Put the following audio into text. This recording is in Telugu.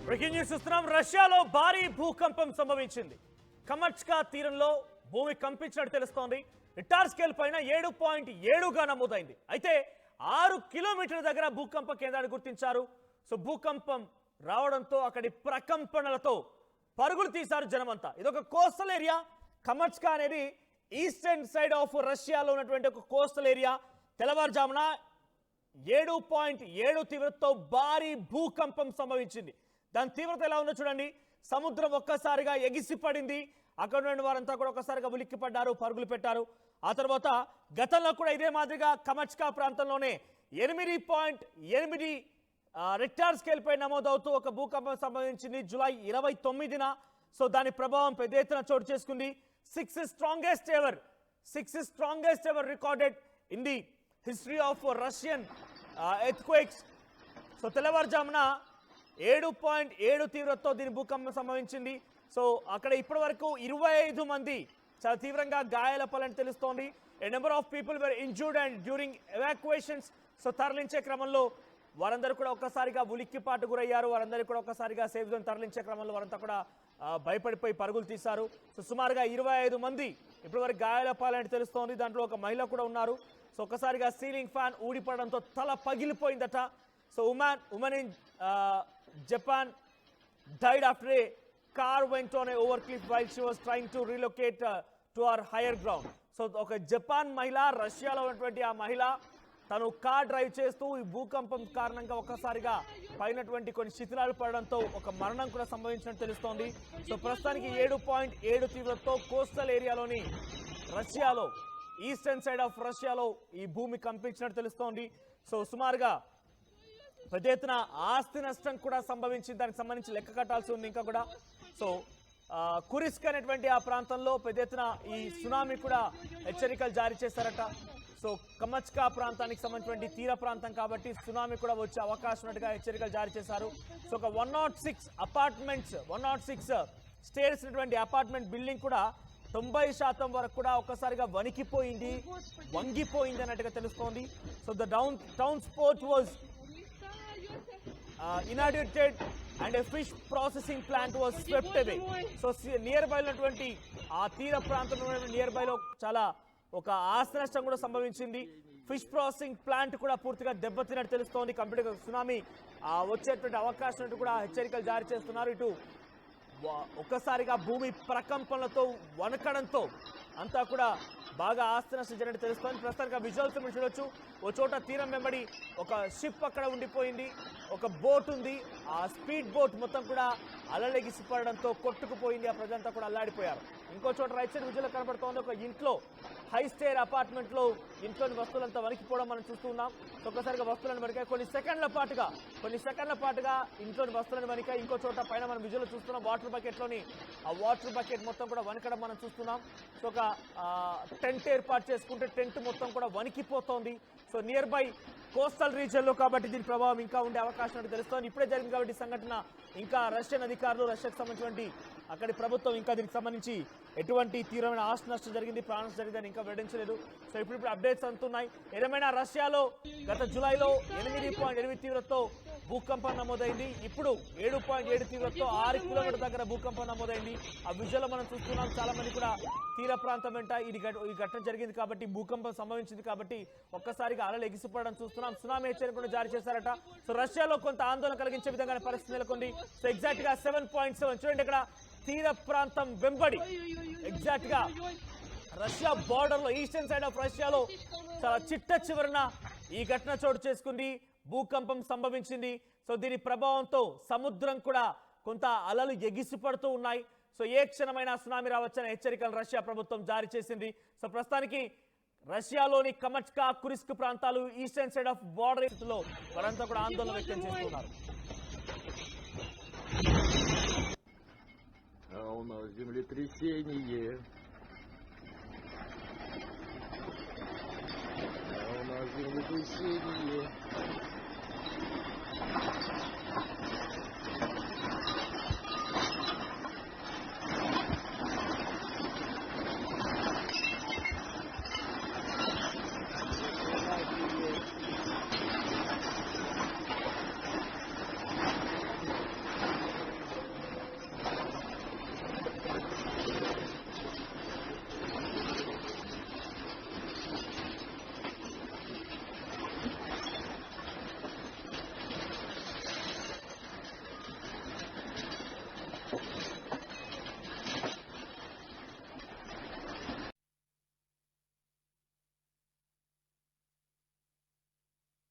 బ్రేకింగ్ న్యూస్ చూస్తున్నాం. రష్యాలో భారీ భూకంపం సంభవించింది. కమచ్కా తీరంలో భూమి కంపించినట్టు తెలుస్తోంది. రిక్టార్ స్కేల్ పైన 7.7గా నమోదైంది. అయితే 6 కిలోమీటర్ల దగ్గర భూకంప కేంద్రాన్ని గుర్తించారు. సో భూకంపం రావడంతో అక్కడి ప్రకంపనలతో పరుగులు తీశారు జనమంతా. ఇదొక కోస్టల్ ఏరియా. కమచ్కా అనేది ఈస్టర్న్ సైడ్ ఆఫ్ రష్యాలో ఉన్నటువంటి ఒక కోస్టల్ ఏరియా. తెల్లవారుజామున 7.7 తీవ్రతతో భారీ భూకంపం సంభవించింది. దాని తీవ్రత ఎలా ఉందో చూడండి. సముద్రం ఒక్కసారిగా ఎగిసిపడింది. అక్కడ ఉన్న వారంతా కూడా ఒక్కసారిగా ఉలిక్కి పడ్డారు, పరుగులు పెట్టారు. ఆ తర్వాత గతంలో కూడా ఇదే మాదిరిగా కమచ్కా ప్రాంతంలోనే 8.8 రిక్టార్ స్కేల్ పై నమోదవుతూ ఒక భూకంపం సంభవించింది జూలై 29న. సో దాని ప్రభావం పెద్ద ఎత్తున చోటు చేసుకుంది. 6 strongest ever recorded in the history of Russian earthquakes. So తెల్లవారుజామున 7.7 తీవ్రతతో దీని భూకంపం సంభవించింది. సో అక్కడ ఇప్పటి వరకు 25 మంది చాలా తీవ్రంగా గాయాల పాలని తెలుస్తోంది. A number of people were injured and during evacuations. So తరలించే క్రమంలో వారందరూ కూడా ఒక్కసారిగా ఉలిక్కిపాటు గురయ్యారు. వారందరూ కూడా ఒక్కసారిగా సేఫ్ జోన్ తరలించే క్రమంలో వారంతా కూడా భయపడిపోయి పరుగులు తీశారు. సో సుమారుగా 25 మంది ఇప్పటివరకు గాయాల పాలని తెలుస్తోంది. దాంట్లో ఒక మహిళ కూడా ఉన్నారు. సో ఒక్కసారిగా సీలింగ్ ఫ్యాన్ ఊడిపడడంతో తల పగిలిపోయిందట. So woman in Japan died after a car went on a overcliff while she was trying to relocate to her higher ground. So ఒక జపాన్ మహిళ, రష్యాలో ఉన్నటువంటి ఆ మహిళ తను కార్ డ్రైవ్ చేస్తూ ఈ భూకంపం కారణంగా ఒక్కసారిగా పైనటువంటి కొన్ని శిథిలాలు పడడంతో ఒక మరణం కూడా సంభవించినట్టు తెలుస్తోంది. సో ప్రస్తుతానికి 7.7 తీవ్రతతో కోస్టల్ ఏరియాలోని రష్యాలో, ఈస్టర్న్ సైడ్ ఆఫ్ రష్యాలో ఈ భూమి కంపించినట్టు తెలుస్తోంది. సో సుమారుగా పెద్ద ఎత్తున ఆస్తి నష్టం కూడా సంభవించింది. దానికి సంబంధించి లెక్క కట్టాల్సి ఉంది ఇంకా కూడా. సో కురిస్క్ అనేటువంటి ఆ ప్రాంతంలో పెద్ద ఎత్తున ఈ సునామీ కూడా హెచ్చరికలు జారీ చేశారట. సో కమచ్కా ప్రాంతానికి సంబంధించినటువంటి తీర ప్రాంతం కాబట్టి సునామీ కూడా వచ్చే అవకాశం ఉన్నట్టుగా హెచ్చరికలు జారీ చేశారు. సో ఒక 106 స్టేర్స్ ఉన్నటువంటి అపార్ట్మెంట్ బిల్డింగ్ కూడా 90% వరకు కూడా ఒక్కసారిగా వంగిపోయింది అన్నట్టుగా తెలుస్తోంది. So the town sport was inundated and a fish processing plant was swept away. So near by ఉన్నటువంటి ఆ తీర ప్రాంతంలో నియర్ బైలో చాలా ఒక ఆస్తి నష్టం కూడా సంభవించింది. ఫిష్ ప్రాసెసింగ్ ప్లాంట్ కూడా పూర్తిగా దెబ్బతిన్నట్టు తెలుస్తోంది. కంప్లీట్గా సునామీ వచ్చేటువంటి అవకాశం కూడా హెచ్చరికలు జారీ చేస్తున్నారు. ఇటు ఒక్కసారిగా భూమి ప్రకంపనలతో వణకడంతో అంతా కూడా బాగా ఆస్తి నష్టం జరిగినట్టు తెలుస్తోంది. ప్రస్తుతానికి విజువల్స్ మీరు చూడొచ్చు. ఓ చోట తీరం వెంబడి ఒక షిప్ అక్కడ ఉండిపోయింది. ఒక బోట్ ఉంది. ఆ స్పీడ్ బోట్ మొత్తం కూడా అలలెగిసిపడడంతో కొట్టుకుపోయింది. ఆ ప్రజలంతా కూడా అల్లాడిపోయారు. ఇంకో చోట రైట్ సైడ్ విజువల్ కనబడుతోంది. ఒక ఇంట్లో, హై స్టేర్ అపార్ట్మెంట్లో ఇంట్లోని వస్తువులంతా వణికిపోవడం మనం చూస్తున్నాం. ఒక్కసారిగా వస్తువులను వణికాయి. కొన్ని సెకండ్ల పాటుగా ఇంట్లోని వస్తువులను వణికాయి. ఇంకో చోట పైన మనం విజువల్ చూస్తున్నాం. వాటర్ బకెట్లోని ఆ వాటర్ బకెట్ మొత్తం కూడా వణకడం మనం చూస్తున్నాం. సో ఒక టెంట్ ఏర్పాటు చేసుకుంటే టెంట్ మొత్తం కూడా వణికిపోతోంది. సో నియర్ బై కోస్టల్ రీజియన్లో కాబట్టి దీని ప్రభావం ఇంకా ఉండే అవకాశం తెలుస్తోంది. ఇప్పుడే జరిగింది కాబట్టి సంఘటన ఇంకా రష్యన్ అధికారులు, రష్యాకు సంబంధించినటువంటి అక్కడి ప్రభుత్వం ఇంకా దీనికి సంబంధించి ఎటువంటి తీవ్రమైన ఆస్తి నష్టం జరిగింది, ప్రాణ నష్టం జరిగిందని ఇంకా వెల్లడించలేదు. సో ఇప్పుడు అప్డేట్స్ అందుతున్నాయి. ఏదేమైనా రష్యాలో గత జూలైలో 8.8 తీవ్రతతో భూకంపం నమోదైంది. ఇప్పుడు 7.7 తీవ్రతతో 6 కిలోమీటర్ల దగ్గర భూకంపం నమోదైంది. ఆ విజువల్ మనం చూస్తున్నాం. చాలా మంది కూడా తీర ప్రాంతం వెంట ఈ ఘటన జరిగింది కాబట్టి, భూకంపం సంభవించింది కాబట్టి ఒక్కసారిగా అలలు ఎగిసిపడడం చూస్తున్నాం. సునామీ హెచ్చరిక కూడా జారీ చేశారట. సో రష్యాలో కొంత ఆందోళన కలిగించే విధంగా పరిస్థితి నెలకొంది. సో ఎగ్జాక్ట్ గా 7.7 చూడండి. ఇక్కడ తీర ప్రాంతం వెంబడి ఎగ్జాక్ట్ గా రష్యా బార్డర్ లో, ఈస్టర్న్ సైడ్ ఆఫ్ రష్యాలో చాలా చిట్ట చివరన ఈ ఘటన చోటు చేసుకుంది. భూకంపం సంభవించింది. సో దీని ప్రభావంతో సముద్రం కూడా కొంత అలలు ఎగిసిపడుతూ ఉన్నాయి. సో ఏ క్షణమైనా సునామీ రావచ్చనే హెచ్చరికలు రష్యా ప్రభుత్వం జారీ చేసింది. సో ప్రస్తుతానికి రష్యాలోని కమచ్కా, కురిస్క్ ప్రాంతాలు, ఈస్టర్న్ సైడ్ ఆఫ్ బార్డర్ లో వారంతా కూడా ఆందోళన వ్యక్తం చేస్తున్నారు. У нас землетрясение. У нас землетрясение.